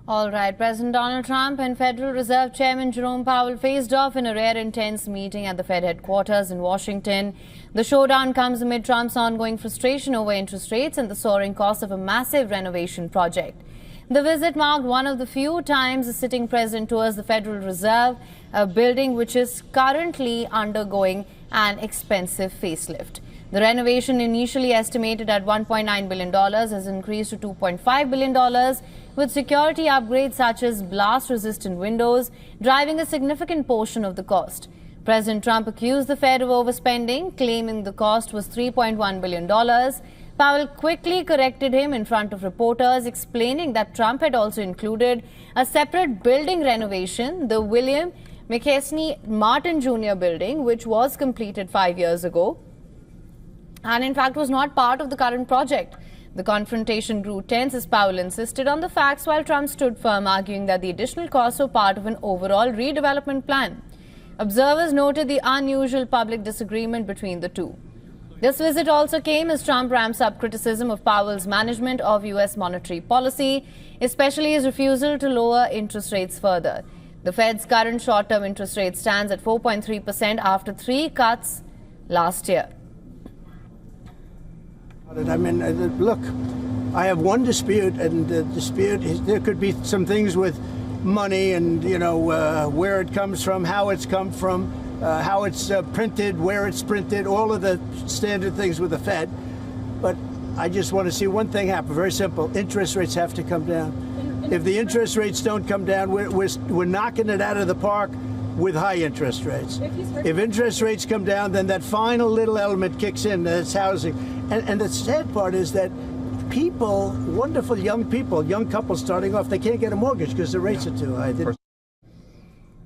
All right, President Donald Trump and Federal Reserve Chairman Jerome Powell faced off in a rare intense meeting at the Fed headquarters in Washington. The showdown comes amid Trump's ongoing frustration over interest rates and the soaring cost of a massive renovation project. The visit marked one of the few times the sitting president tours the Federal Reserve, a building which is currently undergoing an expensive facelift. The renovation, initially estimated at $1.9 billion, has increased to $2.5 billion, with security upgrades such as blast-resistant windows driving a significant portion of the cost. President Trump accused the Fed of overspending, claiming the cost was $3.1 billion. Powell quickly corrected him in front of reporters, explaining that Trump had also included a separate building renovation, the William McKesney Martin Jr. building, which was completed 5 years ago and in fact was not part of the current project. The confrontation grew tense as Powell insisted on the facts while Trump stood firm, arguing that the additional costs were part of an overall redevelopment plan. Observers noted the unusual public disagreement between the two. This visit also came as Trump ramps up criticism of Powell's management of U.S. monetary policy, especially his refusal to lower interest rates further. The Fed's current short-term interest rate stands at 4.3% after 3 cuts last year. I mean, look, I have one dispute, and the dispute is there could be some things with money and, you know, where it comes from, how it's come from, how it's printed, where it's printed, all of the standard things with the Fed. But I just want to see one thing happen, very simple. Interest rates have to come down. If the interest rates don't come down, we're knocking it out of the park with high interest rates. If interest rates come down, then that final little element kicks in, that's housing. And the sad part is that people, wonderful young people, young couples starting off, they can't get a mortgage because the rates are too high.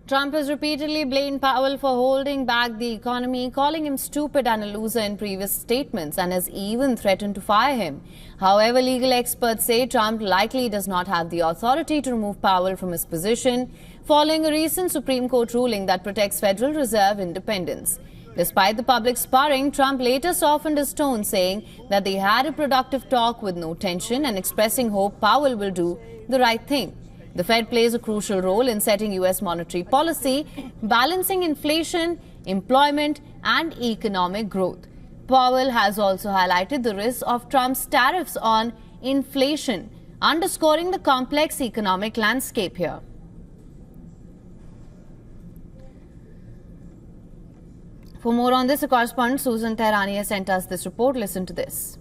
Trump has repeatedly blamed Powell for holding back the economy, calling him stupid and a loser in previous statements, and has even threatened to fire him. However, legal experts say Trump likely does not have the authority to remove Powell from his position, following a recent Supreme Court ruling that protects Federal Reserve independence. Despite the public sparring, Trump later softened his tone, saying that they had a productive talk with no tension and expressing hope Powell will do the right thing. The Fed plays a crucial role in setting U.S. monetary policy, balancing inflation, employment, and economic growth. Powell has also highlighted the risks of Trump's tariffs on inflation, underscoring the complex economic landscape here. For more on this, a correspondent, Susan Tehrani, has sent us this report. Listen to this.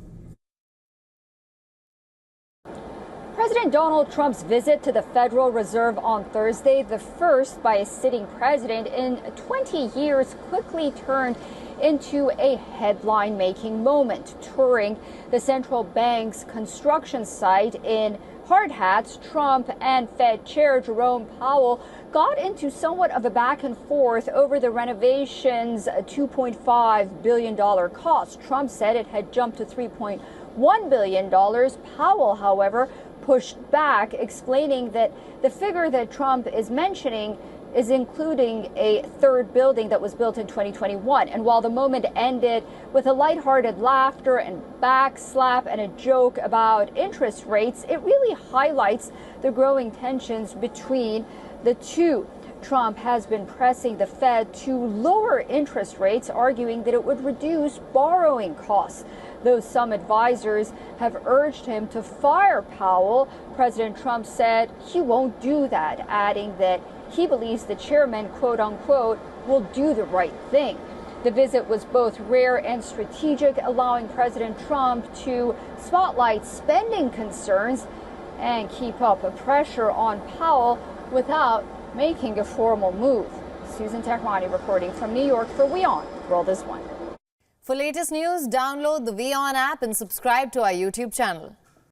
President Donald Trump's visit to the Federal Reserve on Thursday, the first by a sitting president in 20 years, quickly turned into a headline-making moment. Touring the central bank's construction site in hard hats, Trump and Fed Chair Jerome Powell got into somewhat of a back and forth over the renovation's $2.5 billion cost. Trump said it had jumped to $3.1 billion. Powell, however, pushed back, explaining that the figure that Trump is mentioning is including a third building that was built in 2021. And while the moment ended with a lighthearted laughter and backslap and a joke about interest rates, it really highlights the growing tensions between the two. Trump has been pressing the Fed to lower interest rates, arguing that it would reduce borrowing costs. Though some advisors have urged him to fire Powell, President Trump said he won't do that, adding that he believes the chairman, quote unquote, will do the right thing. The visit was both rare and strategic, allowing President Trump to spotlight spending concerns and keep up a pressure on Powell without making a formal move. Susan Tehrani reporting from New York for WION World is One. For latest news, download the WION app and subscribe to our YouTube channel.